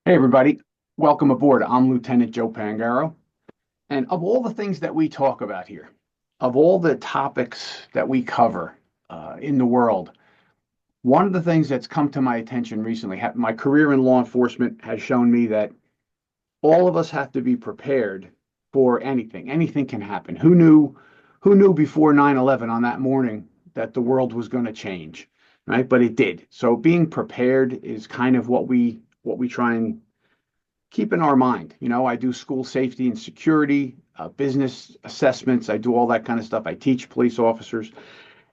Hey, everybody. Welcome aboard. I'm Lieutenant Joe Pangaro. And of all the things that we talk about here, of all the topics that we cover in the world, one of the things that's come to my attention recently, my career in law enforcement has shown me that all of us have to be prepared for anything. Anything can happen. Who knew before 9/11 on that morning that the world was going to change, right? But it did. So being prepared is kind of what we try and keep in our mind. I do school safety and security, business assessments. I do all that kind of stuff. I teach police officers,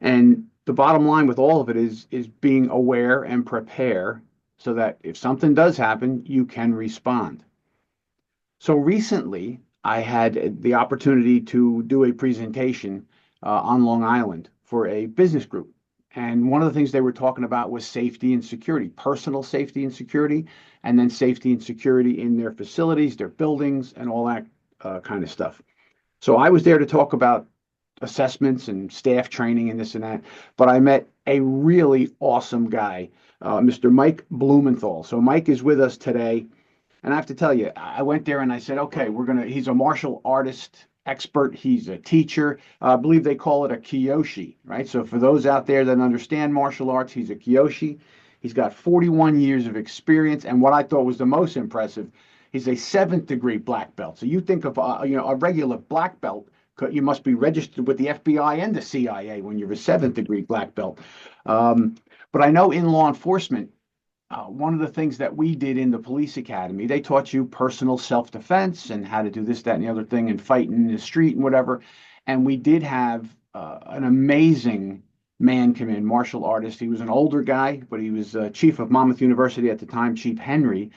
and the bottom line with all of it is being aware and prepare so that if something does happen, you can respond. So recently, I had the opportunity to do a presentation on Long Island for a business group. And one of the things they were talking about was safety and security, personal safety and security, and then safety and security in their facilities, their buildings, and all that kind of stuff. So I was there to talk about assessments and staff training and this and that. But I met a really awesome guy, Mr. Mike Blumenthal. So Mike is with us today. And I have to tell you, I went there and I said, okay, he's a martial artist expert. He's a teacher. I believe they call it a Keoshe, right? So for those out there that understand martial arts, he's a Keoshe. He's got 41 years of experience. And what I thought was the most impressive, he's a seventh degree black belt. So you think of, a regular black belt, you must be registered with the FBI and the CIA when you're a seventh degree black belt. Um, but I know in law enforcement, one of the things that we did in the police academy, they taught you personal self-defense and how to do this, that, and the other thing, and fighting in the street and whatever. And we did have an amazing man come in, martial artist. He was an older guy, but he was chief of Monmouth University at the time, Chief Henry.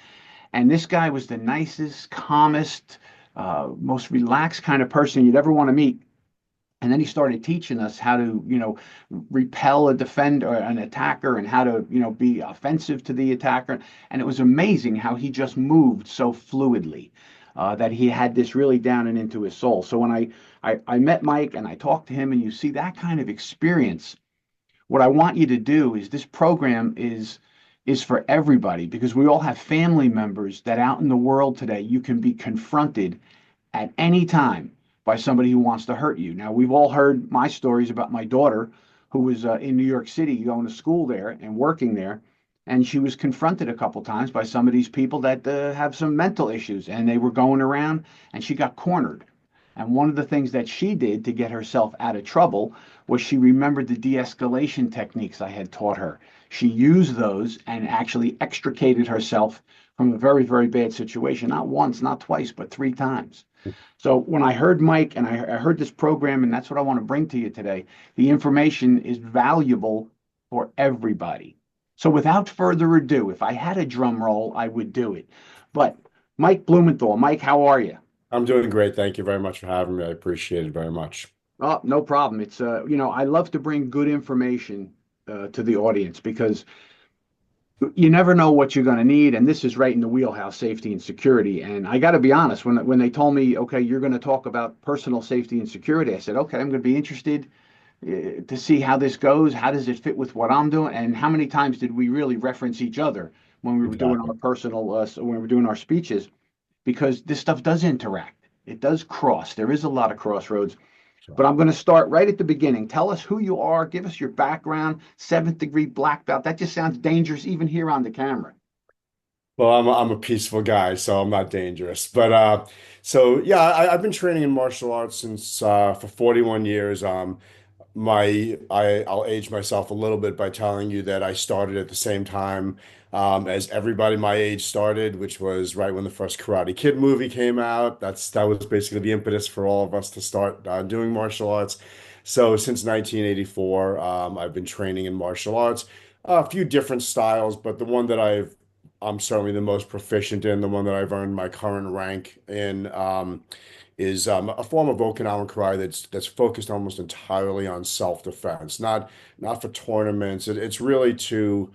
And this guy was the nicest, calmest, most relaxed kind of person you'd ever want to meet. And then he started teaching us how to, repel a defender, an attacker, and how to, be offensive to the attacker. And it was amazing how he just moved so fluidly, that he had this really down and into his soul. So when I met Mike and I talked to him, and you see that kind of experience, what I want you to do is this program is for everybody because we all have family members that out in the world today you can be confronted at any time by somebody who wants to hurt you. Now, we've all heard my stories about my daughter who was in New York City going to school there and working there. And she was confronted a couple times by some of these people that have some mental issues, and they were going around and she got cornered. And one of the things that she did to get herself out of trouble was she remembered the de escalation techniques I had taught her. She used those and actually extricated herself from a very, very bad situation, not once, not twice, but three times. So when I heard Mike and I heard this program, and that's what I want to bring to you today, the information is valuable for everybody. So without further ado, if I had a drum roll, I would do it. But Mike Blumenthal, Mike, how are you? I'm doing great. Thank you very much for having me. I appreciate it very much. Oh, no problem. It's I love to bring good information to the audience because you never know what you're going to need, and this is right in the wheelhouse, safety and security. And I got to be honest, when they told me, okay, you're going to talk about personal safety and security, I said, okay, I'm going to be interested to see how this goes. How does it fit with what I'm doing? And how many times did we really reference each other when we were doing our Exactly. personal, when we were doing our speeches? Because this stuff does interact. It does cross. There is a lot of crossroads. So, But I'm going to start right at the beginning. Tell us who you are. Give us your background. Seventh degree black belt. That just sounds dangerous, even here on the camera. well, I'm a peaceful guy, so I'm not dangerous. But yeah, I've been training in martial arts since for 41 years. I'll age myself a little bit by telling you that I started at the same time as everybody my age started, which was right when the first Karate Kid movie came out. That was basically the impetus for all of us to start doing martial arts. So since 1984, I've been training in martial arts, a few different styles, but the one that I'm certainly the most proficient in, the one that I've earned my current rank in. Is a form of Okinawan karate that's focused almost entirely on self-defense, not for tournaments. It's really to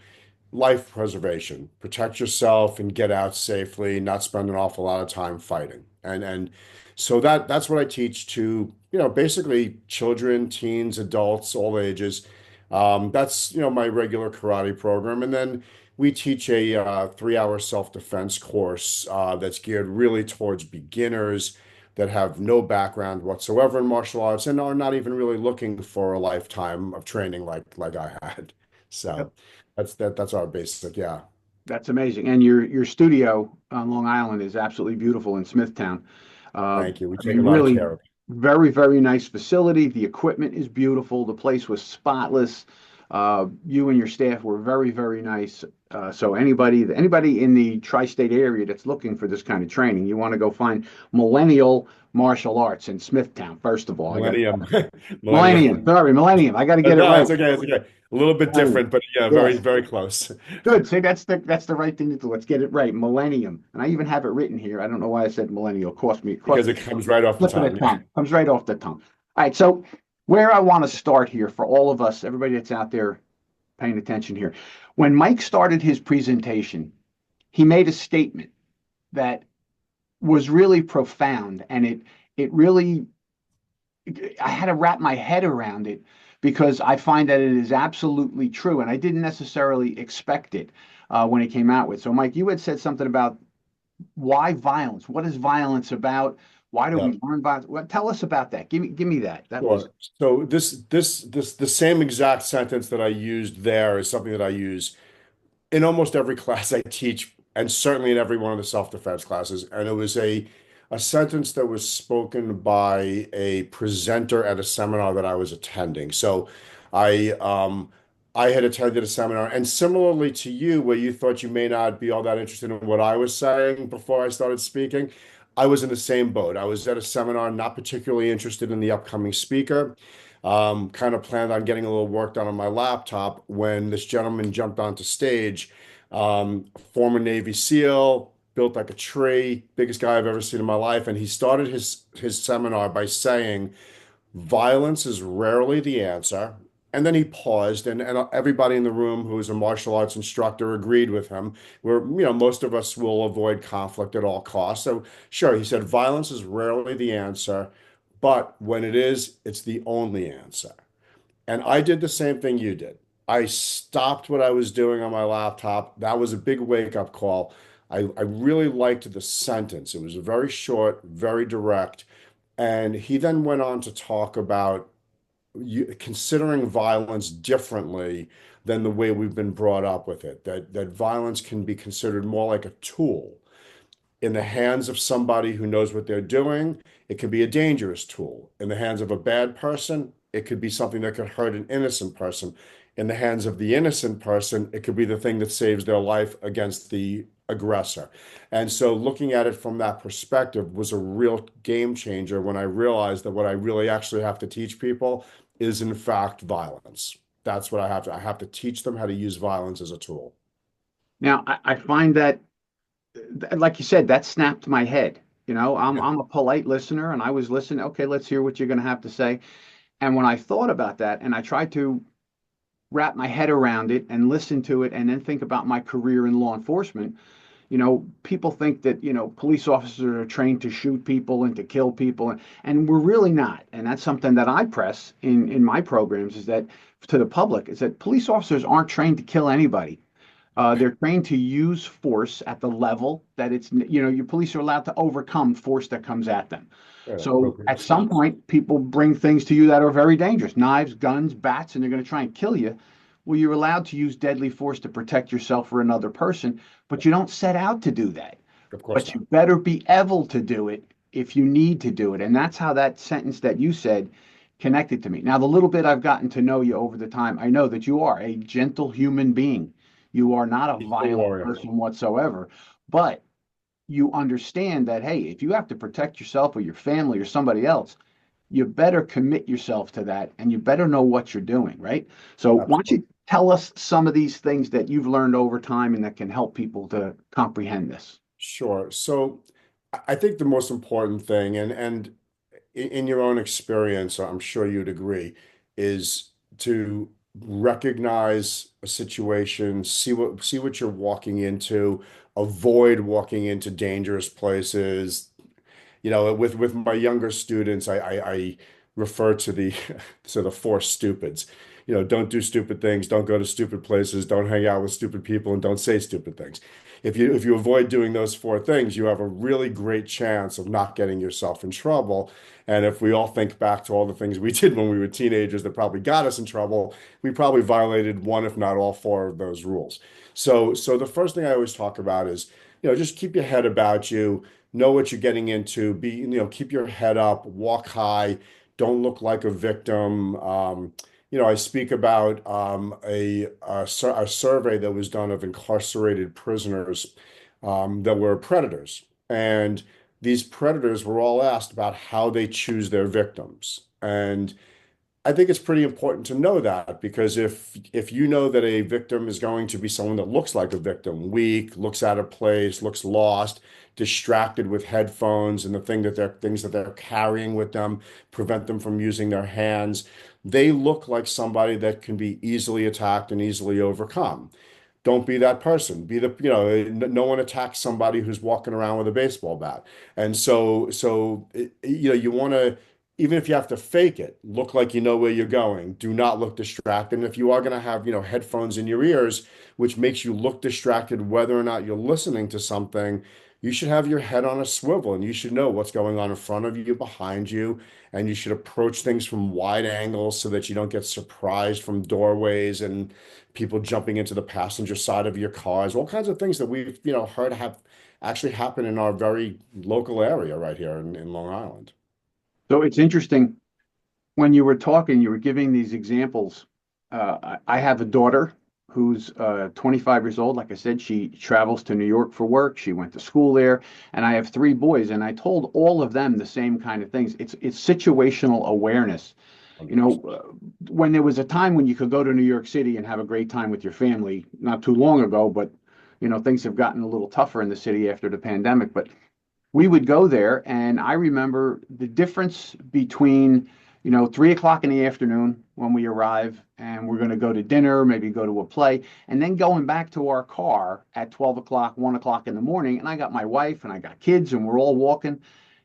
life preservation, protect yourself and get out safely, not spend an awful lot of time fighting. And so that's what I teach to, basically children, teens, adults, all ages. That's, my regular karate program. And then we teach a 3-hour self-defense course that's geared really towards beginners that have no background whatsoever in martial arts and are not even really looking for a lifetime of training like I had. So that's our basic, yeah. That's amazing. And your studio on Long Island is absolutely beautiful in Smithtown. Thank you. We I take a mean, lot of really care of it. very, very nice facility. The equipment is beautiful. The place was spotless. You and your staff were very, very nice. So anybody in the tri-state area that's looking for this kind of training, you want to go find Millennial Martial Arts in Smithtown. First of all, I got Millennium. Millennium. Millennium. Sorry, Millennium. I got to get it No, right. it's okay. It's okay. A little bit Millennium. different, but yeah, very, Yes. very close. Good. See, that's the right thing to do. Let's get it right. Millennium. And I even have it written here. I don't know why I said millennial. Cost Because me it comes right off the slip of the tongue. Yeah. tongue. Comes right off the tongue. All right. So where I want to start here for all of us, everybody that's out there paying attention here. When Mike started his presentation, he made a statement that was really profound, and it really I had to wrap my head around it because I find that it is absolutely true, and I didn't necessarily expect it when it came out with. So, Mike, you had said something about why violence? What is violence about? Why do Yeah. we learn violence? Well, tell us about that. Give me that. That was Sure. So the same exact sentence that I used there is something that I use in almost every class I teach, and certainly in every one of the self-defense classes. And it was a sentence that was spoken by a presenter at a seminar that I was attending. So I I had attended a seminar, and similarly to you, where you thought you may not be all that interested in what I was saying before I started speaking, I was in the same boat. I was at a seminar, not particularly interested in the upcoming speaker. Kind of planned on getting a little work done on my laptop when this gentleman jumped onto stage. Former Navy SEAL, built like a tree, biggest guy I've ever seen in my life, and he started his seminar by saying, "Violence is rarely the answer." And then he paused, and everybody in the room who was a martial arts instructor agreed with him. Where, most of us will avoid conflict at all costs. So, sure, he said, violence is rarely the answer, but when it is, it's the only answer. And I did the same thing you did. I stopped what I was doing on my laptop. That was a big wake-up call. I really liked the sentence. It was very short, very direct. And he then went on to talk about considering violence differently than the way we've been brought up with it, that violence can be considered more like a tool in the hands of somebody who knows what they're doing. It can be a dangerous tool. In the hands of a bad person, it could be something that could hurt an innocent person. In the hands of the innocent person, it could be the thing that saves their life against the aggressor. And so looking at it from that perspective was a real game changer when I realized that what I really actually have to teach people is in fact violence. That's what I have to teach them how to use violence as a tool. now I find that, like you said, that snapped my head. Yeah. I'm a polite listener, and I was listening. Okay, let's hear what you're going to have to say. And when I thought about that, and I tried to wrap my head around it and listen to it, and then think about my career in law enforcement. People think that, police officers are trained to shoot people and to kill people, and we're really not. And that's something that I press in my programs, is that to the public, is that police officers aren't trained to kill anybody. They're trained to use force at the level that your police are allowed to overcome force that comes at them. Yeah, So appropriate at some response. point, people bring things to you that are very dangerous, knives, guns, bats, and they're going to try and kill you. Well, you're allowed to use deadly force to protect yourself or another person, but you don't set out to do that. Of course But you not. better be able to do it if you need to do it. And that's how that sentence that you said connected to me. Now, the little bit I've gotten to know you over the time, I know that you are a gentle human being. You are not a Peaceful violent warrior. person whatsoever, but you understand that, hey, if you have to protect yourself or your family or somebody else, you better commit yourself to that, and you better know what you're doing, right? So why don't Absolutely. you tell us some of these things that you've learned over time and that can help people to comprehend this? Sure. So I think the most important thing, and in your own experience, I'm sure you'd agree, is to recognize a situation, see what you're walking into, avoid walking into dangerous places. With my younger students, I refer to the to the four stupids. don't do stupid things, don't go to stupid places, don't hang out with stupid people, and don't say stupid things. If you avoid doing those four things, you have a really great chance of not getting yourself in trouble. And if we all think back to all the things we did when we were teenagers that probably got us in trouble, we probably violated one, if not all four of those rules. So the first thing I always talk about is, just keep your head about you, know what you're getting into, keep your head up, walk high, don't look like a victim. I speak about a survey that was done of incarcerated prisoners that were predators. And these predators were all asked about how they choose their victims. And I think it's pretty important to know that because if you know that a victim is going to be someone that looks like a victim, weak, looks out of place, looks lost, distracted with headphones and things that they're carrying with them prevent them from using their hands, they look like somebody that can be easily attacked and easily overcome. Don't be that person. No one attacks somebody who's walking around with a baseball bat. And you want to, even if you have to fake it, look like you know where you're going. Do not look distracted. And if you are going to have, headphones in your ears, which makes you look distracted, whether or not you're listening to something, you should have your head on a swivel and you should know what's going on in front of you, behind you, and you should approach things from wide angles so that you don't get surprised from doorways and people jumping into the passenger side of your cars, all kinds of things that we've, heard have actually happen in our very local area right here in Long Island. So it's interesting when you were talking, you were giving these examples. I have a daughter who's 25 years old. Like I said, she travels to New York for work. She went to school there, and I have three boys. And I told all of them the same kind of things. It's situational awareness. You know, 100%. when there was a time when you could go to New York City and have a great time with your family, not too long ago, but things have gotten a little tougher in the city after the pandemic. But we would go there, and I remember the difference between 3 o'clock in the afternoon when we arrive and we're going to go to dinner, maybe go to a play, and then going back to our car at 12 o'clock, 1 o'clock in the morning. And I got my wife and I got kids and we're all walking.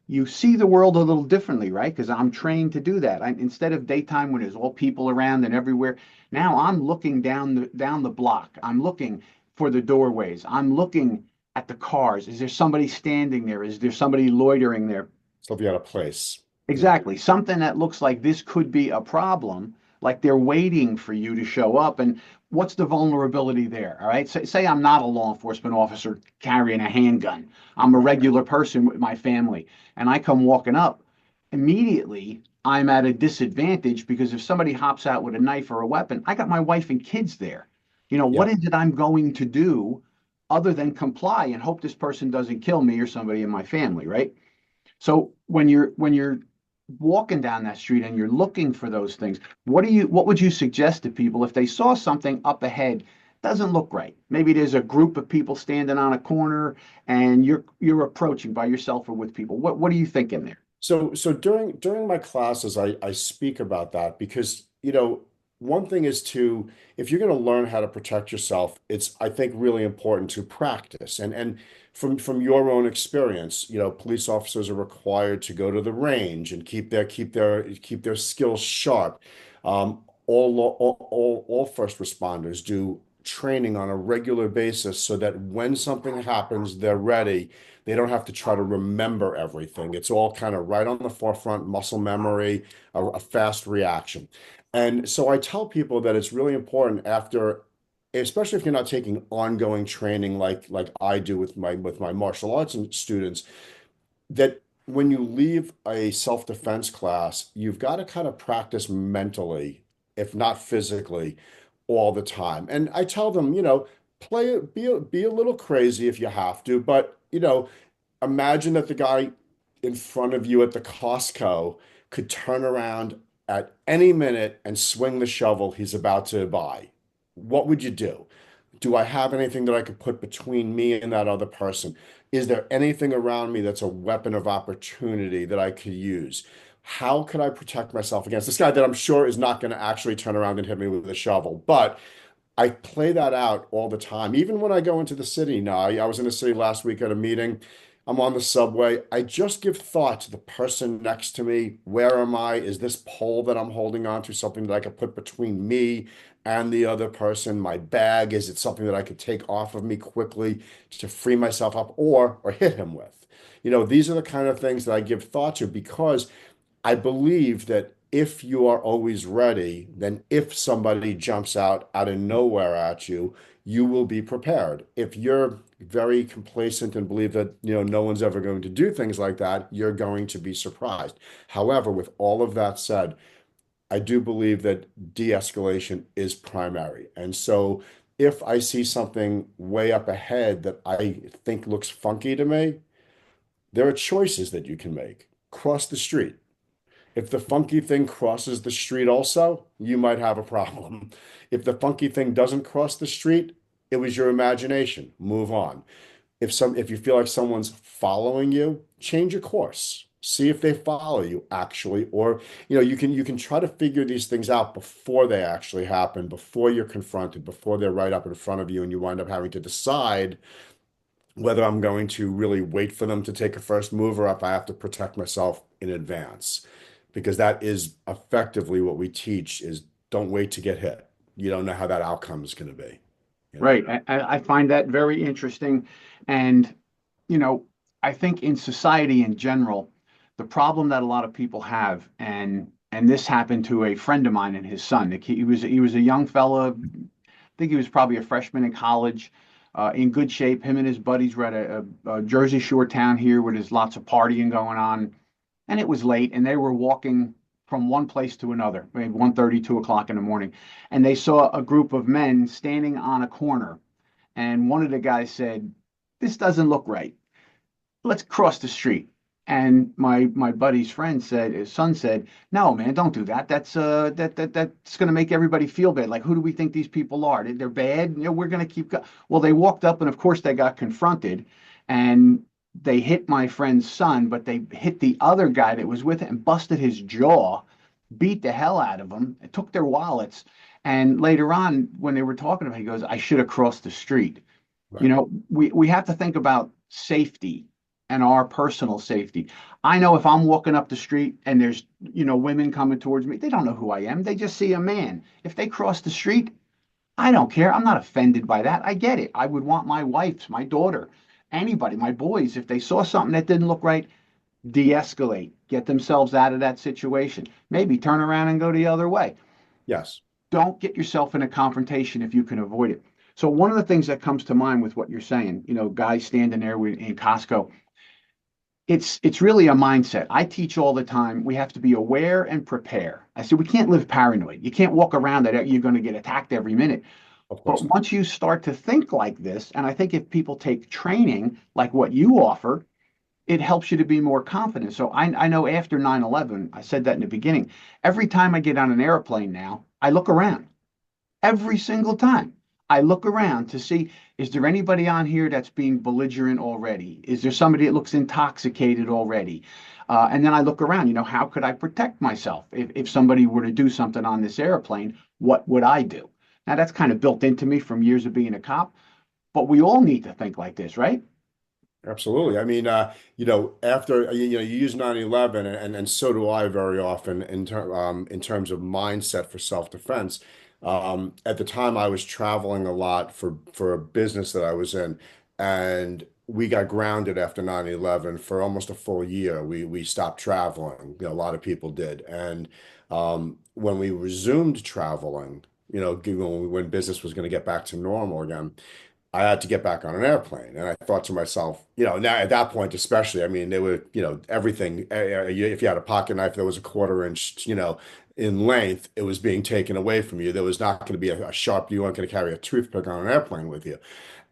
You see the world a little differently, right? Because I'm trained to do that. Instead of daytime when there's all people around and everywhere, now I'm looking down the block. I'm looking for the doorways. I'm looking at the cars. Is there somebody standing there? Is there somebody loitering there? So if you had a place. Yeah. Exactly. Something that looks like this could be a problem, like they're waiting for you to show up. And what's the vulnerability there? All right. Say I'm not a law enforcement officer carrying a handgun. I'm a regular person with my family, and I come walking up. Immediately, I'm at a disadvantage because if somebody hops out with a knife or a weapon, I got my wife and kids there. What Yep. is it I'm going to do other than comply and hope this person doesn't kill me or somebody in my family, right? So when you're walking down that street and you're looking for those things, what would you suggest to people if they saw something up ahead doesn't look right? Maybe there's a group of people standing on a corner and you're approaching by yourself or with people. What are you thinking there? So during my classes, I speak about that because, one thing is to, if you're going to learn how to protect yourself, it's, I think, really important to practice. And from your own experience, police officers are required to go to the range and keep their skills sharp. All first responders do training on a regular basis so that when something happens, they're ready. They don't have to try to remember everything. It's all kind of right on the forefront, muscle memory, a fast reaction. And so I tell people that it's really important after, especially if you're not taking ongoing training like I do with my martial arts students, that when you leave a self-defense class, you've got to kind of practice mentally, if not physically, all the time. And I tell them, play it, be a little crazy if you have to, but imagine that the guy in front of you at the Costco could turn around at any minute and swing the shovel he's about to buy. What would you do? Do I have anything that I could put between me and that other person? Is there anything around me that's a weapon of opportunity that I could use? How could I protect myself against this guy that I'm sure is not going to actually turn around and hit me with a shovel? But I play that out all the time. Even when I go into the city now, I was in the city last week at a meeting. I'm on the subway. I just give thought to the person next to me. Where am I? Is this pole that I'm holding on to something that I could put between me and the other person? My bag, is it something that I could take off of me quickly to free myself up or hit him with? These are the kind of things that I give thought to because I believe that if you are always ready, then if somebody jumps out of nowhere at you, you will be prepared. If you're very complacent and believe that, no one's ever going to do things like that, you're going to be surprised. However, with all of that said, I do believe that de-escalation is primary. And so if I see something way up ahead that I think looks funky to me, there are choices that you can make. Cross the street. If the funky thing crosses the street also, you might have a problem. If the funky thing doesn't cross the street, it was your imagination. Move on. If you feel like someone's following you, change your course. See if they follow you actually, or you can try to figure these things out before they actually happen, before you're confronted, before they're right up in front of you, and you wind up having to decide whether I'm going to really wait for them to take a first move or if I have to protect myself in advance. Because that is effectively what we teach is don't wait to get hit. You don't know how that outcome is going to be, you know. Right. I find that very interesting. And, you know, I think in society in general, the problem that a lot of people have, and this happened to a friend of mine and his son. He was a young fella. I think he was probably a freshman in college, in good shape. Him and his buddies were at a Jersey Shore town here where there's lots of partying going on, and it was late, and they were walking from one place to another, maybe 1:30, 2 o'clock in the morning, and they saw a group of men standing on a corner, and one of the guys said, "This doesn't look right. Let's cross the street." And my buddy's friend said, his son said, "No, man, don't do that. That's going to make everybody feel bad. Like, who do we think these people are? They're bad. We're going to keep going." Well, they walked up, and of course, they got confronted, and they hit my friend's son, but they hit the other guy that was with him, busted his jaw, beat the hell out of him, took their wallets. And later on, when they were talking about it, he goes, "I should have crossed the street." Right. We have to think about safety and our personal safety. I know if I'm walking up the street and there's, women coming towards me, they don't know who I am. They just see a man. If they cross the street, I don't care. I'm not offended by that. I get it. I would want my wife, my daughter, anybody, my boys, if they saw something that didn't look right, de-escalate, get themselves out of that situation. Maybe turn around and go the other way. Yes. Don't get yourself in a confrontation if you can avoid it. So one of the things that comes to mind with what you're saying, guys standing there in Costco, it's really a mindset. I teach all the time. We have to be aware and prepare. I said we can't live paranoid. You can't walk around that you're going to get attacked every minute. Of But course not. once you start to think like this, and I think if people take training like what you offer, it helps you to be more confident. So I know after 9/11, I said that in the beginning, every time I get on an airplane now, I look around every single time. I look around to see, is there anybody on here that's being belligerent already? Is there somebody that looks intoxicated already? And then I look around, how could I protect myself? If somebody were to do something on this airplane, what would I do? Now, that's kind of built into me from years of being a cop, but we all need to think like this, right? Absolutely. I mean, after you use 9/11, and so do I very often in terms of mindset for self-defense. At the time, I was traveling a lot for a business that I was in, and we got grounded after 9/11 for almost a full year. We stopped traveling. A lot of people did, and when we resumed traveling, when business was going to get back to normal again. I had to get back on an airplane. And I thought to myself, now at that point, especially, I mean, they were, everything. If you had a pocket knife that was a quarter inch, in length, it was being taken away from you. There was not going to be a sharp, you weren't going to carry a toothpick on an airplane with you.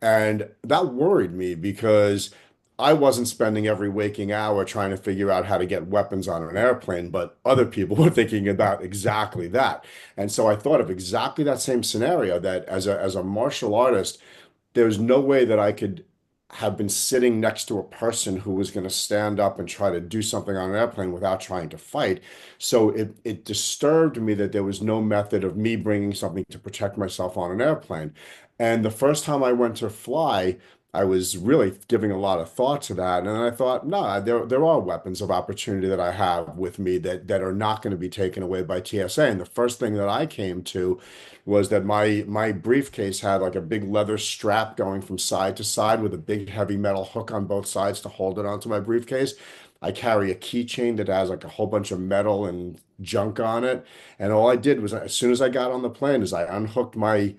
And that worried me because I wasn't spending every waking hour trying to figure out how to get weapons on an airplane, but other people were thinking about exactly that. And so I thought of exactly that same scenario that as a martial artist, there's no way that I could have been sitting next to a person who was going to stand up and try to do something on an airplane without trying to fight. So it disturbed me that there was no method of me bringing something to protect myself on an airplane. And the first time I went to fly, I was really giving a lot of thought to that. And then I thought, no, there are weapons of opportunity that I have with me that are not going to be taken away by TSA. And the first thing that I came to was that my briefcase had like a big leather strap going from side to side with a big heavy metal hook on both sides to hold it onto my briefcase. I carry a keychain that has like a whole bunch of metal and junk on it. And all I did was, as soon as I got on the plane, is I unhooked my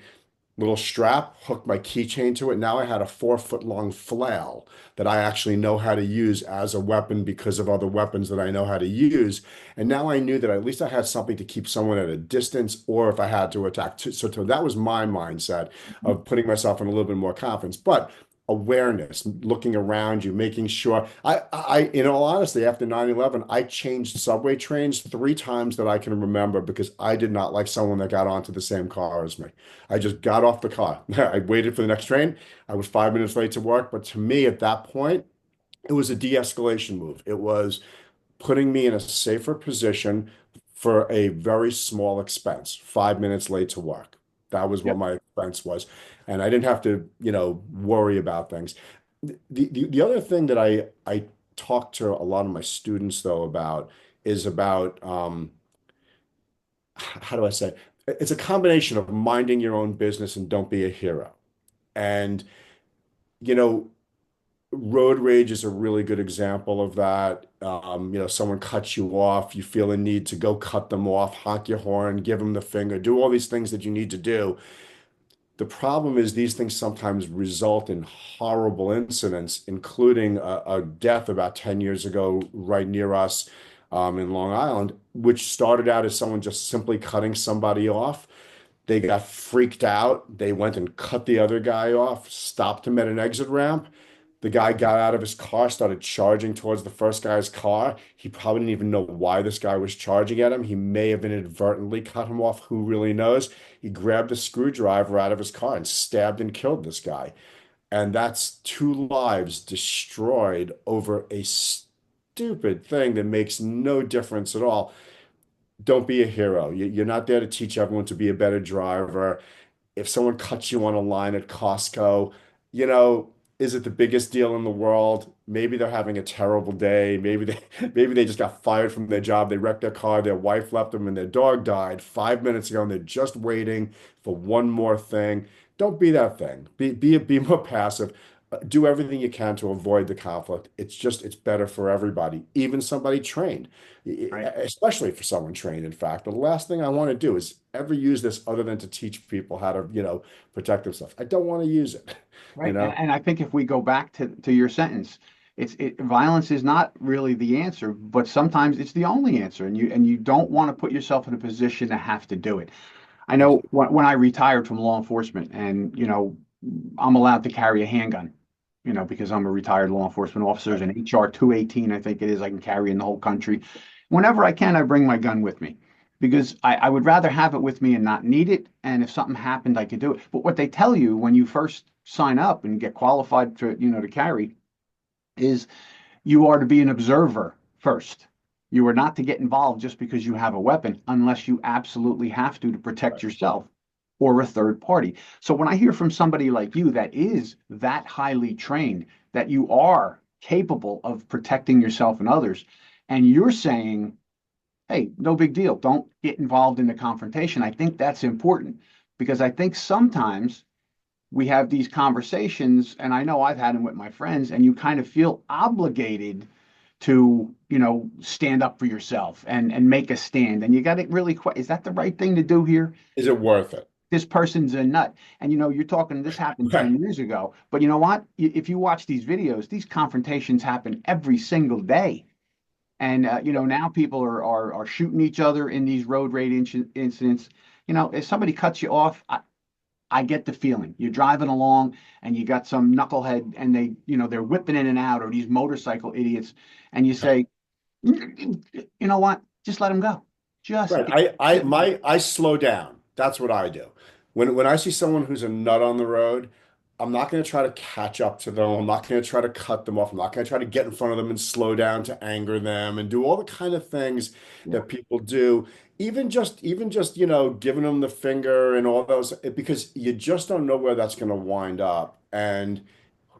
little strap, hooked my keychain to it. Now I had a 4 foot long flail that I actually know how to use as a weapon because of other weapons that I know how to use. And now I knew that at least I had something to keep someone at a distance or if I had to attack. So that was my mindset of putting myself in a little bit more confidence. But awareness, looking around you, making sure in all honesty, after 9/11, I changed subway trains 3 times that I can remember because I did not like someone that got onto the same car as me. I just got off the car. I waited for the next train. I was 5 minutes late to work, but to me at that point, it was a de-escalation move. It was putting me in a safer position for a very small expense, 5 minutes late to work. That was what Yep. my expense was. And I didn't have to, worry about things. The other thing that I talk to a lot of my students though about is about how do I say? It's a combination of minding your own business and don't be a hero. And, you know, road rage is a really good example of that. Someone cuts you off, you feel a need to go cut them off, honk your horn, give them the finger, do all these things that you need to do. The problem is these things sometimes result in horrible incidents, including a death about 10 years ago right near us in Long Island, which started out as someone just simply cutting somebody off. They got freaked out. They went and cut the other guy off, stopped him at an exit ramp. The guy got out of his car, started charging towards the first guy's car. He probably didn't even know why this guy was charging at him. He may have inadvertently cut him off. Who really knows? He grabbed a screwdriver out of his car and stabbed and killed this guy. And that's 2 lives destroyed over a stupid thing that makes no difference at all. Don't be a hero. You're not there to teach everyone to be a better driver. If someone cuts you on a line at Costco, you know, is it the biggest deal in the world? Maybe they're having a terrible day. Maybe they just got fired from their job. They wrecked their car. Their wife left them and their dog died 5 minutes ago, and they're just waiting for one more thing. Don't be that thing. Be more passive. Do everything you can to avoid the conflict. It's better for everybody, even somebody trained, Right. especially for someone trained, in fact. The last thing I want to do is ever use this other than to teach people how to, protect themselves. I don't want to use it, you Right. And, know? and I think if we go back to your sentence, violence is not really the answer, but sometimes it's the only answer. And you don't want to put yourself in a position to have to do it. I know Absolutely. when I retired from law enforcement and, I'm allowed to carry a handgun, because I'm a retired law enforcement officer. There's Right. an HR 218, I think it is, I can carry in the whole country. Whenever I can, I bring my gun with me because I would rather have it with me and not need it. And if something happened, I could do it. But what they tell you when you first sign up and get qualified to carry is you are to be an observer first. You are not to get involved just because you have a weapon unless you absolutely have to protect Right. yourself or a third party. So when I hear from somebody like you that is that highly trained, that you are capable of protecting yourself and others, and you're saying, hey, no big deal, don't get involved in the confrontation, I think that's important because I think sometimes we have these conversations, and I know I've had them with my friends, and you kind of feel obligated to, stand up for yourself and make a stand. And you got to really, is that the right thing to do here? Is it worth it? This person's a nut. And you're talking, this happened Right. 10 years ago. But you know what? If you watch these videos, these confrontations happen every single day. And now people are shooting each other in these road rage incidents. If somebody cuts you off, I get the feeling you're driving along and you got some knucklehead and they're whipping in and out, or these motorcycle idiots, and you say, you know what? Just let them go. Just Right. I slow down. That's what I do. When I see someone who's a nut on the road, I'm not going to try to catch up to them. I'm not going to try to cut them off. I'm not going to try to get in front of them and slow down to anger them and do all the kind of things yeah, that people do. Even just, giving them the finger and all those, because you just don't know where that's going to wind up. And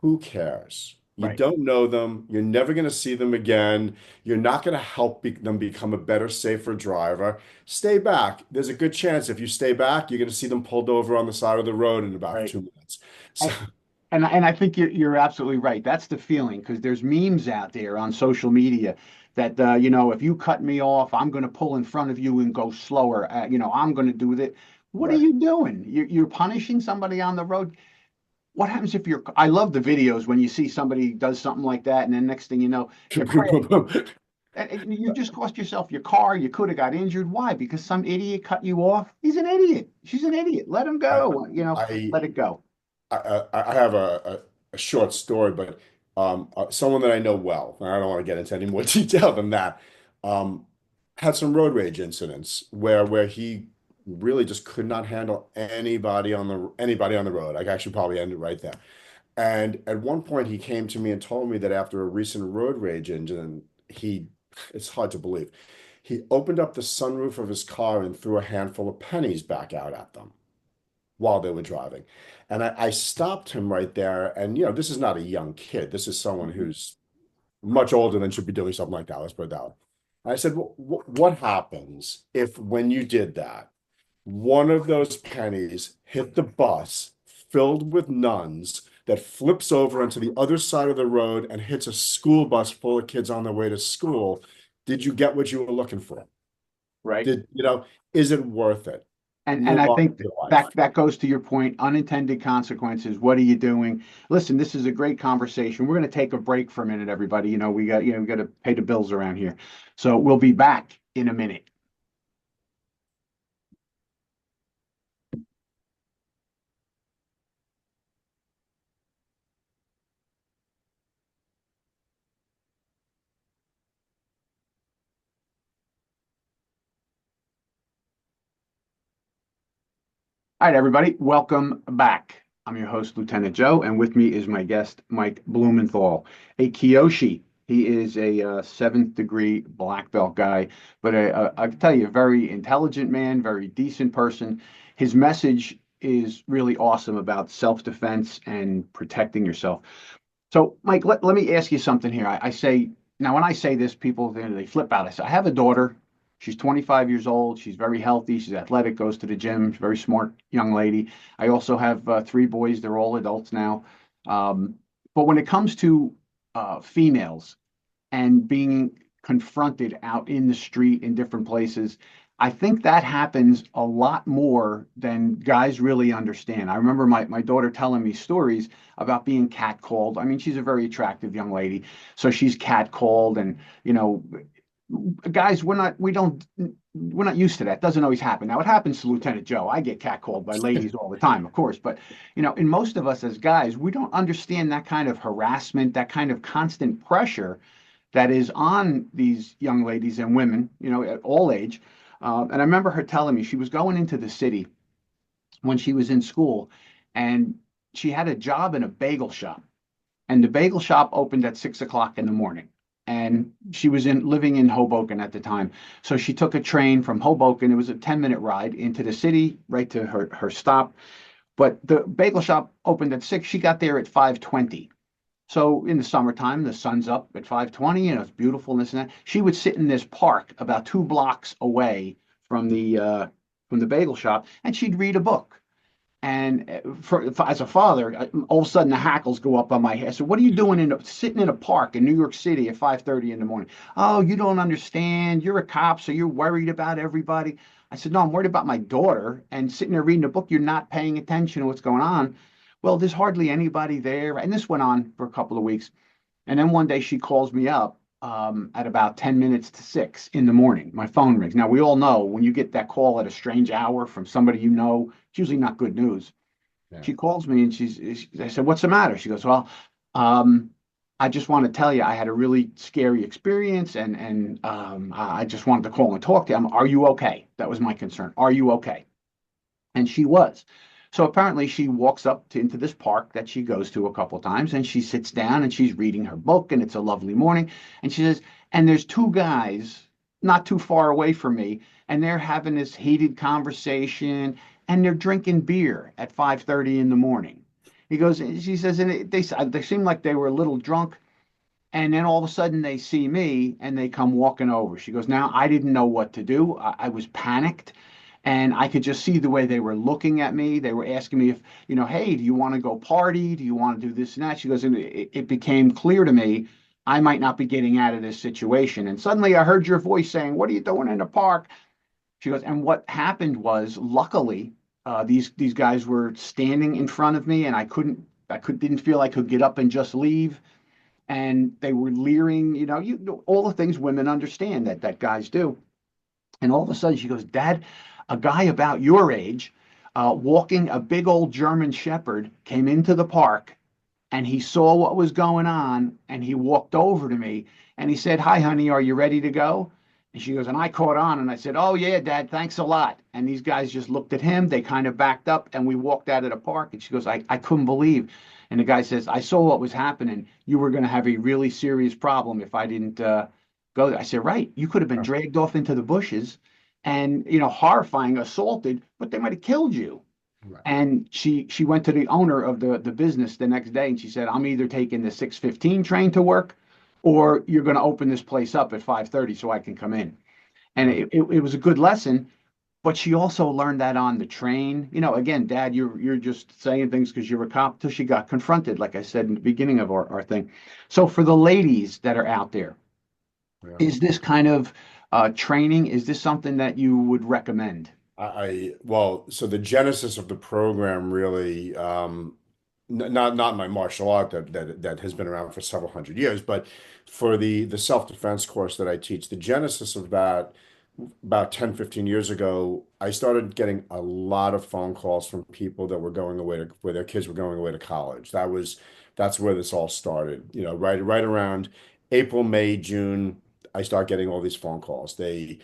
Who cares? You Right. don't know them. You're never going to see them again. You're not going to help them become a better, safer driver. Stay back. There's a good chance if you stay back, you're going to see them pulled over on the side of the road in about Right. 2 minutes. So, I, and I think you're absolutely right. That's the feeling because there's memes out there on social media that if you cut me off, I'm going to pull in front of you and go slower. I'm going to do that. What are right. you doing? You're punishing somebody on the road. What happens if you're? I love the videos when you see somebody does something like that, and then next thing you know, you crash. And you just cost yourself your car. You could have got injured. Why? Because some idiot cut you off. He's an idiot. She's an idiot. Let him I, go. I, Let it go. I have a short story, but someone that I know well, and I don't want to get into any more detail than that, um, had some road rage incidents where he really just could not handle anybody on the road. I actually probably ended right there. And at one point, he came to me and told me that after a recent road rage incident, it's hard to believe, he opened up the sunroof of his car and threw a handful of pennies back out at them while they were driving. And I stopped him right there. And, this is not a young kid. This is someone Mhm. who's much older than should be doing something like that. Let's put it that way. I said, what happens if when you did that, one of those pennies hit the bus filled with nuns that flips over onto the other side of the road and hits a school bus full of kids on their way to school? Did you get what you were looking for? Right. Is it worth it? And Move I on think with your life. that goes to your point, unintended consequences. What are you doing? Listen, this is a great conversation. We're going to take a break for a minute, everybody. We got to pay the bills around here. So we'll be back in a minute. All right, everybody, welcome back. I'm your host, Lieutenant Joe, and with me is my guest, Mike Blumenthal, a Keoshe. He is a seventh degree black belt guy, but I can tell you, a very intelligent man, very decent person. His message is really awesome about self-defense and protecting yourself. So, Mike, let me ask you something here. I say, now, when I say this, people they flip out. I say, I have a daughter. She's 25 years old. She's very healthy. She's athletic, goes to the gym. She's a very smart young lady. I also have three boys. They're all adults now. Um, but when it comes to females, and being confronted out in the street in different places. I think that happens a lot more than guys really understand. I remember my daughter telling me stories about being catcalled. I mean, she's a very attractive young lady, so she's catcalled, and you know, guys, we're not used to that. Doesn't always happen. Now it happens to Lieutenant Joe. I get catcalled by ladies all the time, of course, but in most of us as guys, we don't understand that kind of harassment, that kind of constant pressure that is on these young ladies and women, at all age. And I remember her telling me she was going into the city when she was in school, and she had a job in a bagel shop, and the bagel shop opened at 6 o'clock in the morning. And she was living in Hoboken at the time. So she took a train from Hoboken. It was a 10-minute ride into the city, right to her stop. But the bagel shop opened at 6. She got there at 5:20. So in the summertime, the sun's up at 5:20, and it's beautiful and this and that. She would sit in this park about 2 blocks away from the bagel shop, and she'd read a book. And as a father, all of a sudden the hackles go up on my head. So what are you doing sitting in a park in New York City at 5:30 in the morning? Oh, you don't understand. You're a cop, so you're worried about everybody. I said, no, I'm worried about my daughter and sitting there reading a book. You're not paying attention to what's going on. Well, there's hardly anybody there. And this went on for a couple of weeks. And then one day she calls me up at about 10 minutes to 6 in the morning. My phone rings. Now, we all know when you get that call at a strange hour from somebody it's usually not good news. Yeah. She calls me and I said, what's the matter? She goes, well, um, I just want to tell you, I had a really scary experience and I just wanted to call and talk to you. Are you okay? That was my concern. Are you okay? And she was. So apparently she walks into this park that she goes to a couple times and she sits down and she's reading her book and it's a lovely morning. And she says, and there's two guys not too far away from me and they're having this heated conversation and they're drinking beer at 5:30 in the morning. He goes, she says, and they seemed like they were a little drunk. And then all of a sudden they see me and they come walking over. She goes, now I didn't know what to do. I was panicked and I could just see the way they were looking at me. They were asking me if, hey, do you want to go party? Do you want to do this and that? She goes, and it became clear to me I might not be getting out of this situation. And suddenly I heard your voice saying, what are you doing in the park? She goes, and what happened was, luckily, these guys were standing in front of me, and didn't feel I could get up and just leave. And they were leering, all the things women understand that guys do. And all of a sudden, she goes, Dad, a guy about your age, walking a big old German Shepherd, came into the park and he saw what was going on and he walked over to me and he said, hi, honey, are you ready to go? And she goes, and I caught on and I said, oh, yeah, Dad, thanks a lot. And these guys just looked at him. They kind of backed up and we walked out of the park. And she goes, I couldn't believe. And the guy says, I saw what was happening. You were going to have a really serious problem if I didn't go there. I said, right. You could have been dragged off into the bushes and, horrifying, assaulted, but they might have killed you. Right. And she went to the owner of the business the next day and she said, I'm either taking the 6:15 train to work or you're going to open this place up at 5:30 so I can come in. And Right. it was a good lesson, but she also learned that on the train. Again, Dad, you're just saying things because you're a cop till she got confronted, like I said in the beginning of our thing. So for the ladies that are out there, Yeah. is this kind of training, is this something that you would recommend? Well, so the genesis of the program really, not my martial art that has been around for several hundred years, but for the self-defense course that I teach, the genesis of that about 10, 15 years ago, I started getting a lot of phone calls from people that were going away to where their kids were going away to college. That's where this all started. Right around April, May, June, I start getting all these phone calls. Their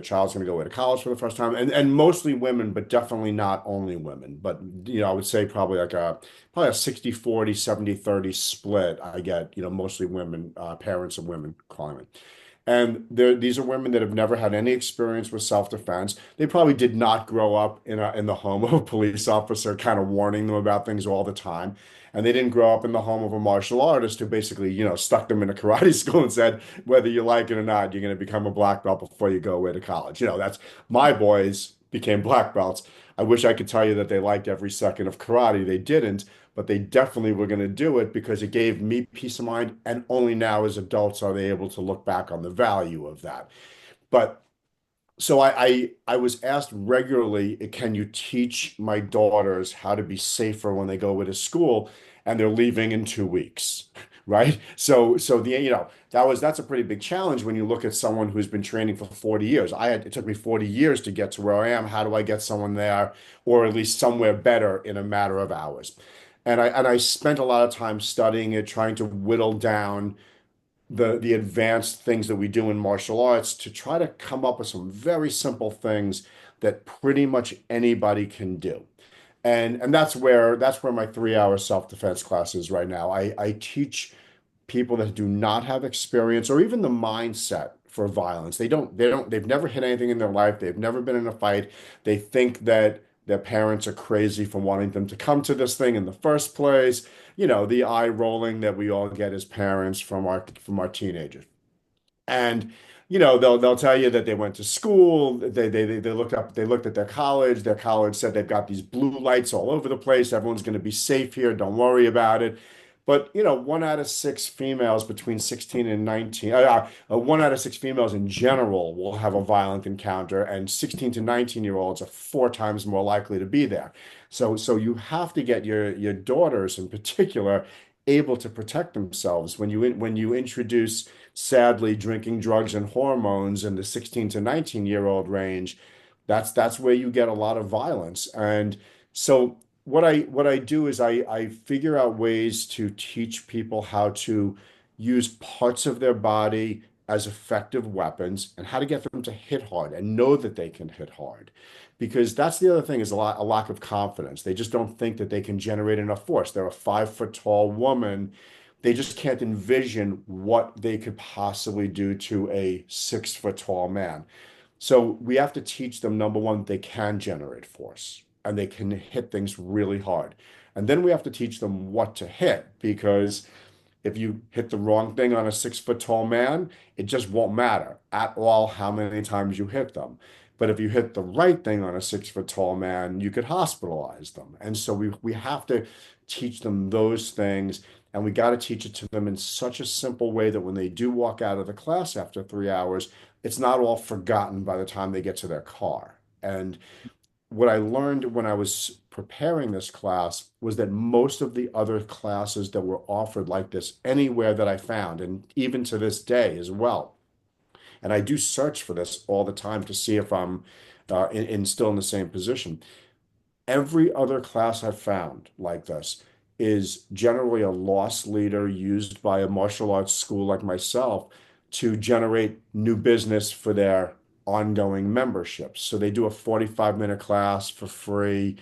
child's going to go away to college for the first time, and mostly women, but definitely not only women. But I would say probably a 60-40, 70-30 split. I get, mostly women, parents of women calling me. And these are women that have never had any experience with self-defense. They probably did not grow up in the home of a police officer, kind of warning them about things all the time. And they didn't grow up in the home of a martial artist who basically, stuck them in a karate school and said, whether you like it or not, you're going to become a black belt before you go away to college. That's my boys became black belts. I wish I could tell you that they liked every second of karate. They didn't, but they definitely were going to do it because it gave me peace of mind. And only now as adults are they able to look back on the value of that. But so I was asked regularly, can you teach my daughters how to be safer when they go away to school and they're leaving in 2 weeks, right? So that's a pretty big challenge when you look at someone who's been training for 40 years. It took me 40 years to get to where I am. How do I get someone there or at least somewhere better in a matter of hours? And I spent a lot of time studying it, trying to whittle down the advanced things that we do in martial arts to try to come up with some very simple things that pretty much anybody can do. And that's where my 3 hour self-defense class is right now. I teach people that do not have experience or even the mindset for violence. They've never hit anything in their life. They've never been in a fight. They think that their parents are crazy for wanting them to come to this thing in the first place. The eye rolling that we all get as parents from our teenagers. And they'll tell you that they went to school, they looked at their college said they've got these blue lights all over the place, everyone's going to be safe here, don't worry about it. But 1 out of 6 females between 16 and 19, 1 out of 6 females in general will have a violent encounter, and 16 to 19-year-olds are 4 times more likely to be there. So you have to get your daughters in particular able to protect themselves when you introduce sadly drinking drugs and hormones in the 16 to 19-year-old range. That's where you get a lot of violence. And so what I do is I figure out ways to teach people how to use parts of their body as effective weapons and how to get them to hit hard and know that they can hit hard. Because that's the other thing is a lack of confidence. They just don't think that they can generate enough force. They're a 5 foot tall woman. They just can't envision what they could possibly do to a 6 foot tall man. So we have to teach them, number one, they can generate force and they can hit things really hard. And then we have to teach them what to hit because if you hit the wrong thing on a 6 foot tall man, it just won't matter at all how many times you hit them. But if you hit the right thing on a 6 foot tall man, you could hospitalize them. And so we have to teach them those things. And we got to teach it to them in such a simple way that when they do walk out of the class after 3 hours, it's not all forgotten by the time they get to their car. And what I learned when I was preparing this class was that most of the other classes that were offered like this anywhere that I found, and even to this day as well, and I do search for this all the time to see if I'm still in the same position. Every other class I've found like this is generally a loss leader used by a martial arts school like myself to generate new business for their ongoing memberships. So they do a 45-minute class for free,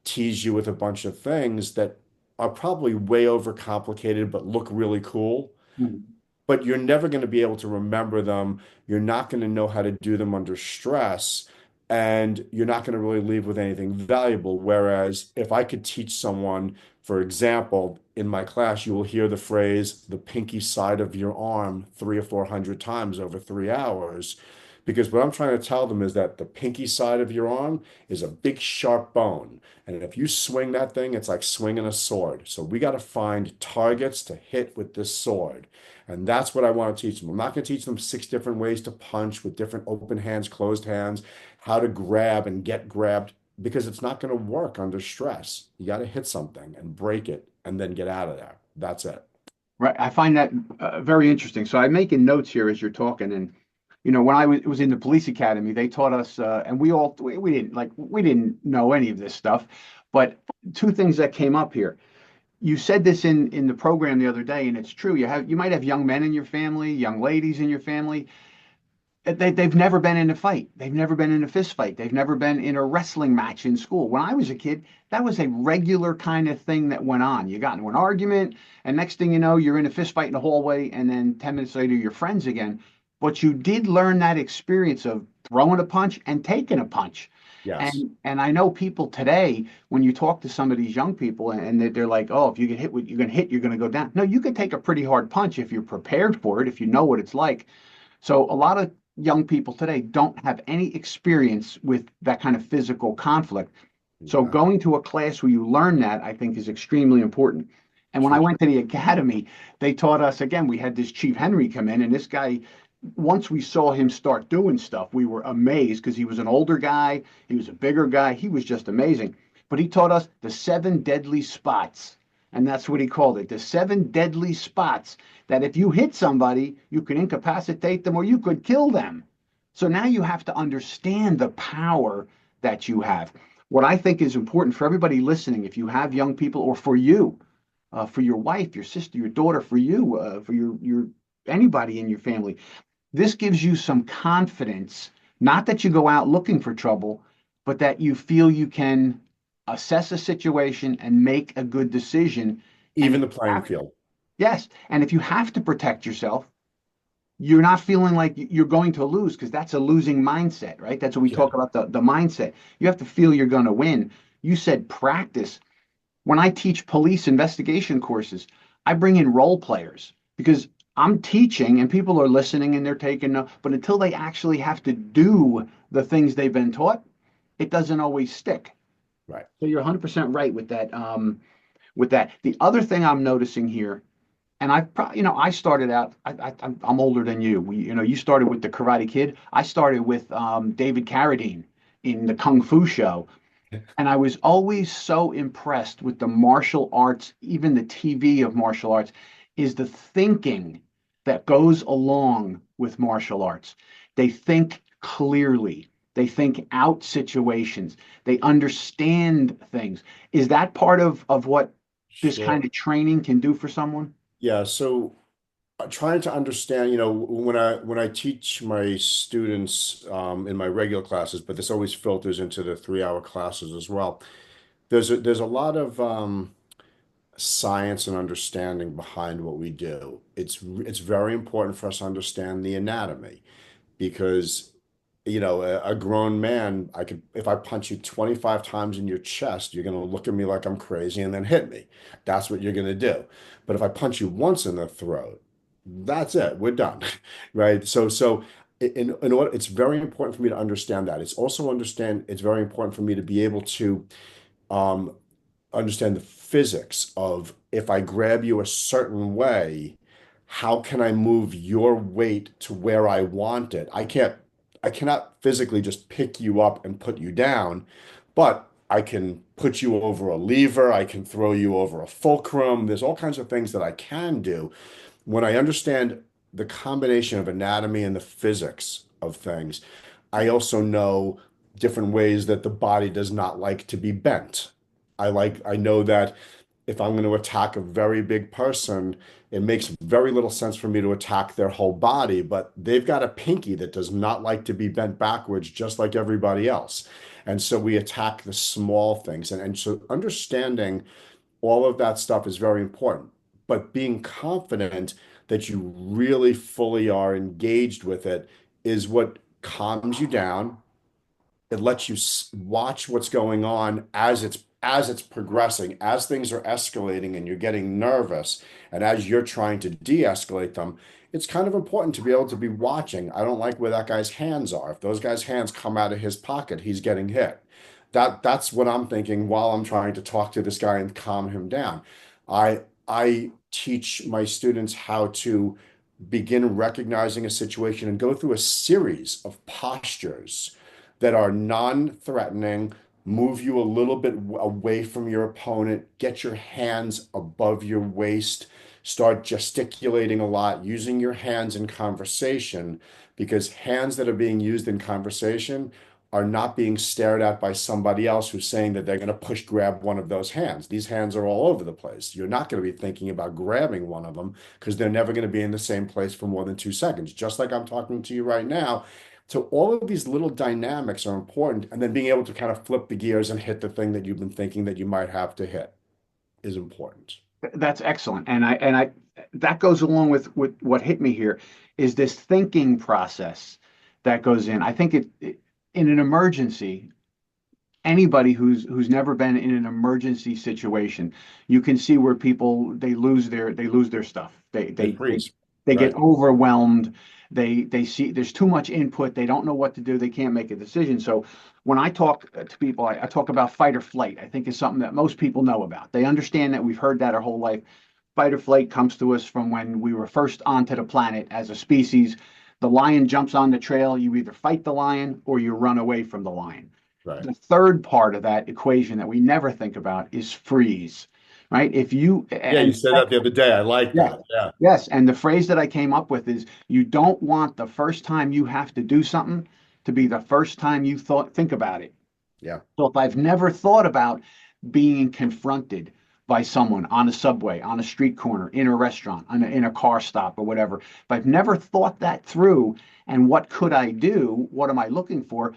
tease you with a bunch of things that are probably way overcomplicated but look really cool, Mhm. but you're never going to be able to remember them. You're not going to know how to do them under stress, and you're not going to really leave with anything valuable. Whereas if I could teach someone, for example, in my class, you will hear the phrase the pinky side of your arm 300 or 400 times over 3 hours. Because what I'm trying to tell them is that the pinky side of your arm is a big sharp bone. And if you swing that thing, it's like swinging a sword. So we got to find targets to hit with this sword. And that's what I want to teach them. I'm not going to teach them 6 different ways to punch with different open hands, closed hands, how to grab and get grabbed, because it's not going to work under stress. You got to hit something and break it and then get out of there. That's it. Right. I find that very interesting. So I'm making notes here as you're talking, and when I was in the police academy, they taught us, and we didn't we didn't know any of this stuff, but two things that came up here. You said this in the program the other day, and it's true. You might have young men in your family, young ladies in your family. They've never been in a fight. They've never been in a fist fight. They've never been in a wrestling match in school. When I was a kid, that was a regular kind of thing that went on. You got into an argument, and next thing you know, you're in a fist fight in the hallway, and then 10 minutes later, you're friends again. But you did learn that experience of throwing a punch and taking a punch. Yes. And I know people today, when you talk to some of these young people, and they're like, oh, if you get hit, you're going to hit, you're going to go down. No, you can take a pretty hard punch if you're prepared for it, if you know what it's like. So a lot of young people today don't have any experience with that kind of physical conflict. So Yeah. going to a class where you learn that, I think, is extremely important. And when I True. went to the academy, they taught us again, we had this Chief Henry come in, and this guy, once we saw him start doing stuff, we were amazed because he was an older guy, he was a bigger guy, he was just amazing. But he taught us the seven deadly spots. And that's what he called it, the seven deadly spots that if you hit somebody, you could incapacitate them or you could kill them. So now you have to understand the power that you have. What I think is important for everybody listening, if you have young people or for you, for your wife, your sister, your daughter, for you, for your anybody in your family, this gives you some confidence, not that you go out looking for trouble, but that you feel you can assess a situation and make a good decision. And if Even the you playing have, field. yes, and if you have to protect yourself, you're not feeling like you're going to lose because that's a losing mindset, right? That's what we Yeah. talk about the mindset. You have to feel you're going to win. You said practice. When I teach police investigation courses, I bring in role players because I'm teaching and people are listening and they're taking notes. But until they actually have to do the things they've been taught, it doesn't always stick. Right. So you're 100% right with that. With that, the other thing I'm noticing here, and I've probably, I started out. I'm older than you. You started with the Karate Kid. I started with David Carradine in the Kung Fu show. And I was always so impressed with the martial arts, even the TV of martial arts, is the thinking that goes along with martial arts. They think clearly, they think out situations, they understand things. Is that part of what this kind Sure. of training can do for someone? Yeah. So trying to understand, when I teach my students in my regular classes, but this always filters into the 3 hour classes as well. There's a lot of science and understanding behind what we do. It's very important for us to understand the anatomy because a grown man, if I punch you 25 times in your chest, you're going to look at me like I'm crazy and then hit me. That's what you're going to do. But if I punch you once in the throat, that's it. We're done. Right? So in order, it's very important for me to understand that. It's very important for me to be able to um, understand the physics of if I grab you a certain way, how can I move your weight to where I want it? I cannot physically just pick you up and put you down, but I can put you over a lever. I can throw you over a fulcrum. There's all kinds of things that I can do. When I understand the combination of anatomy and the physics of things, I also know different ways that the body does not like to be bent. I know that if I'm going to attack a very big person, it makes very little sense for me to attack their whole body, but they've got a pinky that does not like to be bent backwards, just like everybody else. And so we attack the small things. And so understanding all of that stuff is very important. But being confident that you really fully are engaged with it is what calms you down. It lets you watch what's going on as it's progressing, as things are escalating and you're getting nervous, and as you're trying to de-escalate them. It's kind of important to be able to be watching. I don't like where that guy's hands are. If those guys' hands come out of his pocket, he's getting hit. That's what I'm thinking while I'm trying to talk to this guy and calm him down. I teach my students how to begin recognizing a situation and go through a series of postures that are non-threatening, move you a little bit away from your opponent, get your hands above your waist, start gesticulating a lot, using your hands in conversation, because hands that are being used in conversation are not being stared at by somebody else who's saying that they're going to push grab one of those hands. These hands are all over the place. You're not going to be thinking about grabbing one of them because they're never going to be in the same place for more than 2 seconds, just like I'm talking to you right now. So all of these little dynamics are important, and then being able to kind of flip the gears and hit the thing that you've been thinking that you might have to hit is important. That's excellent. And I that goes along with what hit me here is this thinking process that goes in. I think in an emergency, anybody who's never been in an emergency situation, you can see where people they lose their stuff. They They they they, freeze. they get Right. overwhelmed. They see there's too much input. They don't know what to do. They can't make a decision. So when I talk to people, I talk about fight or flight. I think is something that most people know about. They understand that we've heard that our whole life. Fight or flight comes to us from when we were first onto the planet as a species. The lion jumps on the trail. You either fight the lion or you run away from the lion. Right. The third part of that equation that we never think about is freeze, right? If you, Yeah, you and said that the other day. I like yes, that. Yeah. yes. And the phrase that I came up with is you don't want the first time you have to do something to be the first time you think about it. Yeah. So if I've never thought about being confronted by someone on a subway, on a street corner, in a restaurant, in a car stop or whatever, if I've never thought that through and what could I do? What am I looking for?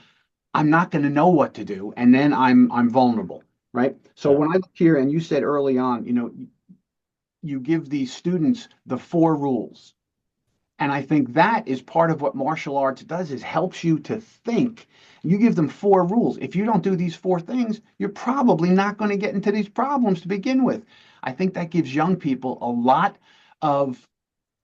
I'm not going to know what to do, and then I'm vulnerable, right? So Yeah. when I look here, and you said early on, you give these students the four rules, and I think that is part of what martial arts does is helps you to think. You give them four rules. If you don't do these four things, you're probably not going to get into these problems to begin with. I think that gives young people a lot of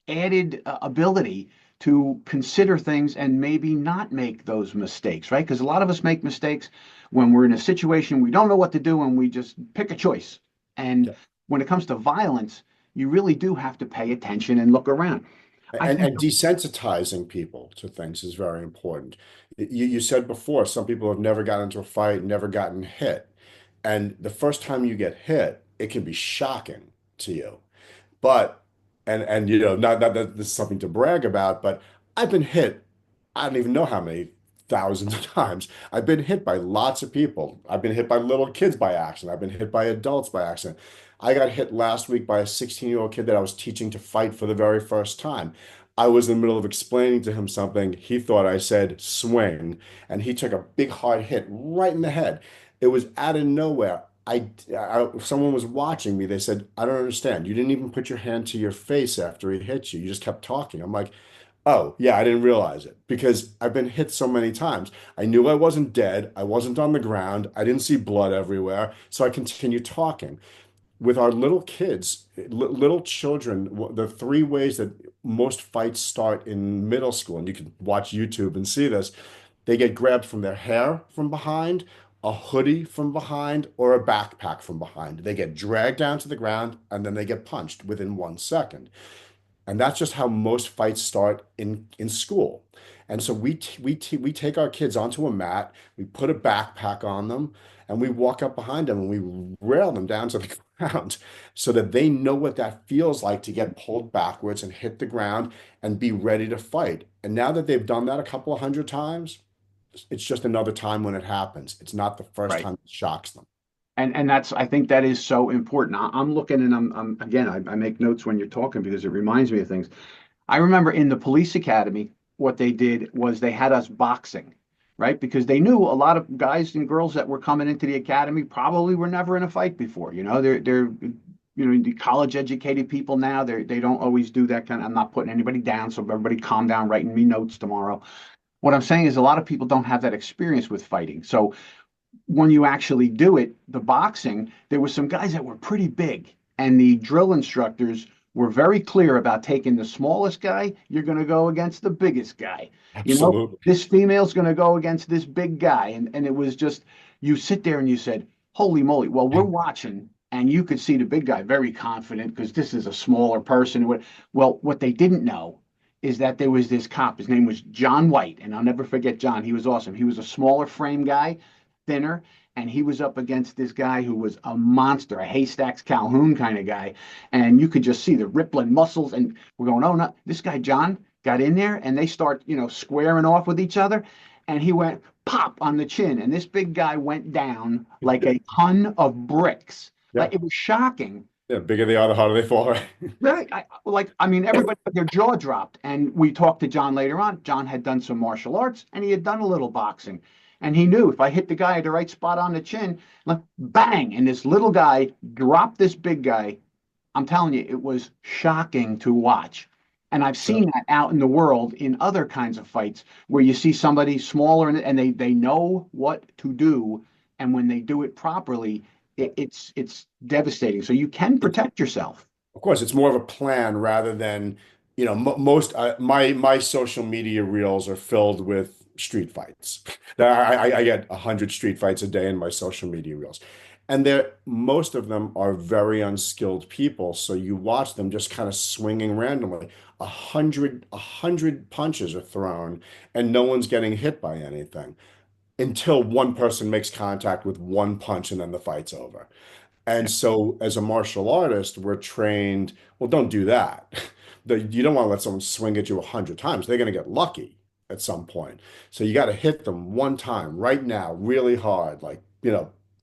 added ability to consider things and maybe not make those mistakes, right? Because a lot of us make mistakes when we're in a situation we don't know what to do and we just pick a choice. And Yeah. when it comes to violence, you really do have to pay attention and look around. I think, And desensitizing people to things is very important. You said before, some people have never gotten into a fight, never gotten hit. And the first time you get hit, it can be shocking to you. But and not that this is something to brag about, but I've been hit. I don't even know how many thousands of times. I've been hit by lots of people. I've been hit by little kids by accident. I've been hit by adults by accident. I got hit last week by a 16-year-old kid that I was teaching to fight for the very first time. I was in the middle of explaining to him something. He thought I said swing, and he took a big hard hit right in the head. It was out of nowhere. Someone was watching me. They said, "I don't understand. You didn't even put your hand to your face after he hit you. You just kept talking." I'm like, Oh, yeah, I didn't realize it because I've been hit so many times. I knew I wasn't dead. I wasn't on the ground. I didn't see blood everywhere. So I continued talking. With our little kids, little children, the three ways that most fights start in middle school, and you can watch YouTube and see this, they get grabbed from their hair from behind, a hoodie from behind, or a backpack from behind. They get dragged down to the ground and then they get punched within 1 second. And that's just how most fights start in school. And so we take our kids onto a mat, we put a backpack on them, and we walk up behind them and we rail them down to the ground so that they know what that feels like to get pulled backwards and hit the ground and be ready to fight. And now that they've done that a couple of hundred times, it's just another time when it happens. It's not the first Right. time it shocks them. And that's I think that is so important. I'm looking and I'm again I make notes when you're talking because it reminds me of things. I remember in the police academy, what they did was they had us boxing, right? Because they knew a lot of guys and girls that were coming into the academy probably were never in a fight before. They're the college educated people now. They don't always do that kind of. I'm not putting anybody down, so everybody calm down, writing me notes tomorrow. What I'm saying is a lot of people don't have that experience with fighting. So when you actually do it, the boxing, there were some guys that were pretty big, and the drill instructors were very clear about taking the smallest guy, you're going to go against the biggest guy. You know, Absolutely. this female's going to go against this big guy. And it was just, you sit there and you said, holy moly. Well, we're watching, and you could see the big guy very confident because this is a smaller person. Well, what they didn't know is that there was this cop. His name was John White, and I'll never forget John. He was awesome. He was a smaller frame guy, thinner, and he was up against this guy who was a monster, a Haystacks Calhoun kind of guy. And you could just see the rippling muscles. And we're going, oh, no, this guy, John, got in there and they start, squaring off with each other. And he went pop on the chin. And this big guy went down like a ton of bricks. Yeah. Like it was shocking. Yeah. Bigger they are, the harder they fall. Right? Right. I mean, everybody, their jaw dropped. And we talked to John later on. John had done some martial arts and he had done a little boxing. And he knew if I hit the guy at the right spot on the chin, like bang, and this little guy dropped this big guy. I'm telling you, it was shocking to watch. And I've Yeah. seen that out in the world in other kinds of fights where you see somebody smaller and they know what to do. And when they do it properly, it's devastating. So you can protect yourself. Of course, it's more of a plan rather than, most my social media reels are filled with street fights. I get 100 street fights a day in my social media reels. And most of them are very unskilled people. So you watch them just kind of swinging randomly. A hundred punches are thrown and no one's getting hit by anything until one person makes contact with one punch and then the fight's over. And so, as a martial artist, we're trained, well, don't do that. You don't want to let someone swing at you 100 times. They're going to get lucky at some point. So, you got to hit them one time right now, really hard. Like,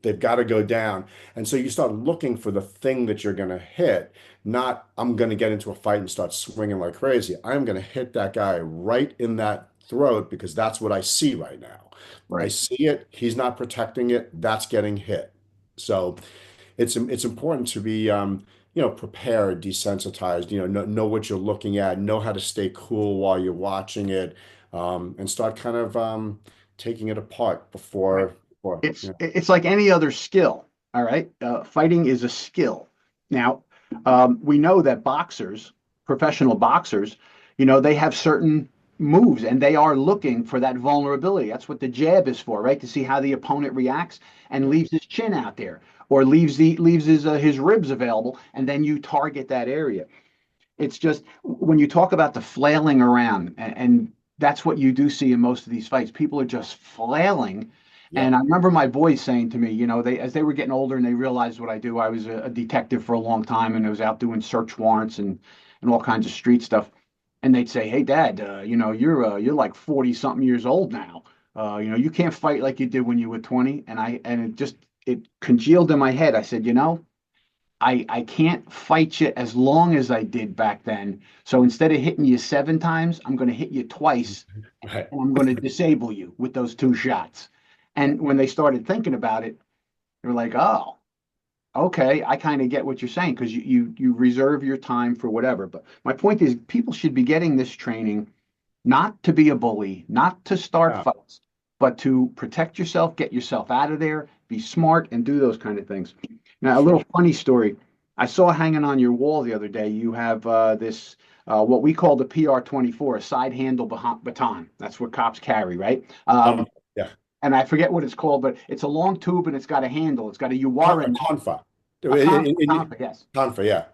they've got to go down. And so, you start looking for the thing that you're going to hit, not, I'm going to get into a fight and start swinging like crazy. I'm going to hit that guy right in that throat because that's what I see right now. I Right. see it. He's not protecting it. That's getting hit. So, it's important to be prepared, desensitized, know what you're looking at, know how to stay cool while you're watching it, and start kind of taking it apart Right. before It's like any other skill. All right. Fighting is a skill. Now, we know that boxers, professional boxers, they have certain moves and they are looking for that vulnerability. That's what the jab is for, right? To see how the opponent reacts and leaves his chin out there or leaves his ribs available, and then you target that area. It's just when you talk about the flailing around, and that's what you do see in most of these fights. People are just flailing. yeah, And I remember my boys saying to me, they as they were getting older and they realized what I do. I was a detective for a long time, and I was out doing search warrants and all kinds of street stuff. And they'd say, "Hey, Dad, you're like 40 something years old now. You can't fight like you did when you were 20." And it congealed in my head. I said, I can't fight you as long as I did back then. So instead of hitting you 7 times, I'm going to hit you twice right. and I'm going to disable you with those 2 shots. And when they started thinking about it, they were like, oh, okay, I kind of get what you're saying because you reserve your time for whatever. But my point is, people should be getting this training not to be a bully, not to start Yeah. fights, but to protect yourself, get yourself out of there, be smart, and do those kind of things. Now, a Sure. little funny story. I saw hanging on your wall the other day, you have this, what we call the PR-24, a side handle baton. That's what cops carry, right? Yeah. And I forget what it's called, but it's a long tube and it's got a handle. It's got a Uwara, A tonfa. a In tonfa, yes. tonfa, yeah.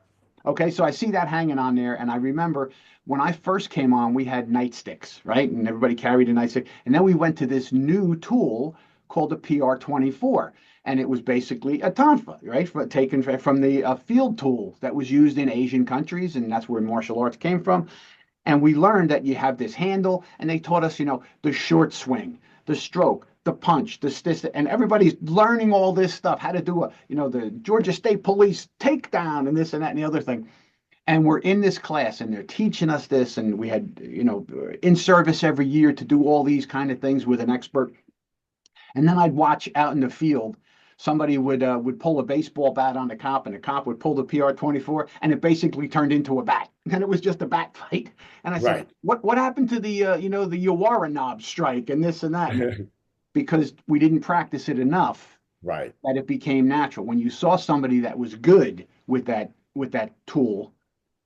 Okay, so I see that hanging on there, and I remember when I first came on, we had nightsticks, right? And everybody carried a nightstick. And then we went to this new tool called the PR-24, and it was basically a tonfa, right? Taken from the field tool that was used in Asian countries, and that's where martial arts came from. And we learned that you have this handle, and they taught us, the short swing, the stroke, the punch, the this, and everybody's learning all this stuff, how to do the Georgia State Police takedown and this and that and the other thing. And we're in this class, and they're teaching us this, and we had, in service every year to do all these kind of things with an expert. And then I'd watch out in the field. Somebody would pull a baseball bat on the cop, and the cop would pull the PR-24, and it basically turned into a bat. And it was just a bat fight. And I said, Right. "What happened to the Yawara knob strike and this and that?" And because we didn't practice it enough, Right. that it became natural. When you saw somebody that was good with that tool,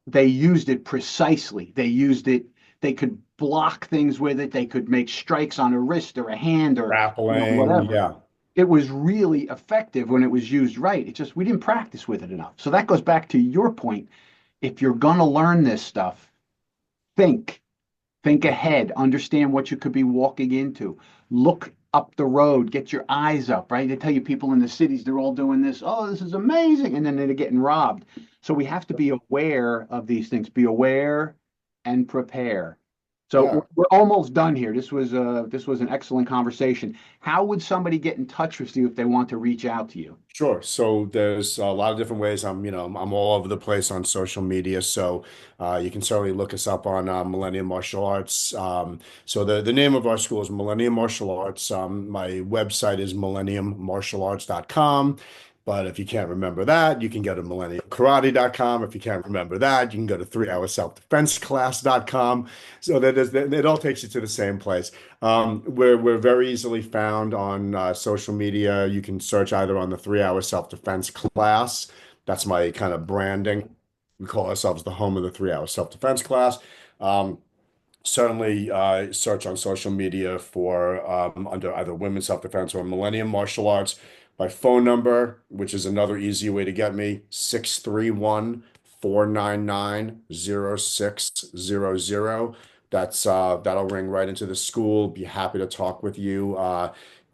they used it precisely. They used it. They could block things with it. They could make strikes on a wrist or a hand or Grappling, whatever. yeah. It was really effective when it was used right. It's just we didn't practice with it enough. So that goes back to your point. If you're going to learn this stuff, think, think ahead, understand what you could be walking into. Look up the road, get your eyes up, right? They tell you people in the cities, they're all doing this. Oh, this is amazing. And then they're getting robbed. So we have to be aware of these things, be aware and prepare. So Yeah. we're almost done here. This was an excellent conversation. How would somebody get in touch with you if they want to reach out to you? Sure. So there's a lot of different ways. I'm all over the place on social media. So you can certainly look us up on Millennium Martial Arts. So the name of our school is Millennium Martial Arts. My website is millenniummartialarts.com. But if you can't remember that, you can go to millenniumkarate.com. If you can't remember that, you can go to 3hourselfdefenseclass.com. So it all takes you to the same place. We're very easily found on social media. You can search either on the 3 Hour Self-Defense class. That's my kind of branding. We call ourselves the home of the 3 Hour Self-Defense class. Um, Certainly search on social media for under either Women's Self-Defense or Millennium Martial Arts. My phone number, which is another easy way to get me, 631-499-0600. That'll ring right into the school. Be happy to talk with you.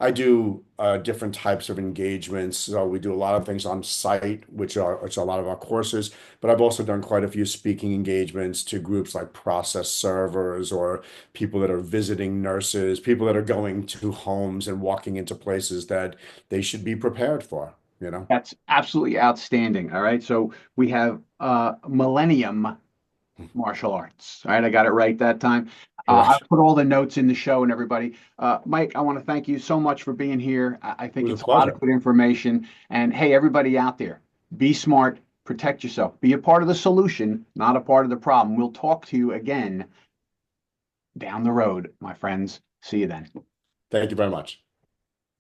I do different types of engagements. So we do a lot of things on site, which are a lot of our courses. But I've also done quite a few speaking engagements to groups like process servers or people that are visiting nurses, people that are going to homes and walking into places that they should be prepared for, you know? That's absolutely outstanding. All right. So we have Millennium Martial Arts. All right. I got it right that time. I'll Correct. put all the notes in the show and everybody. Mike, I want to thank you so much for being here. I It think was a it's a lot of pleasure. good information. And hey, everybody out there, be smart, protect yourself, be a part of the solution, not a part of the problem. We'll talk to you again down the road, my friends. See you then. Thank you very much.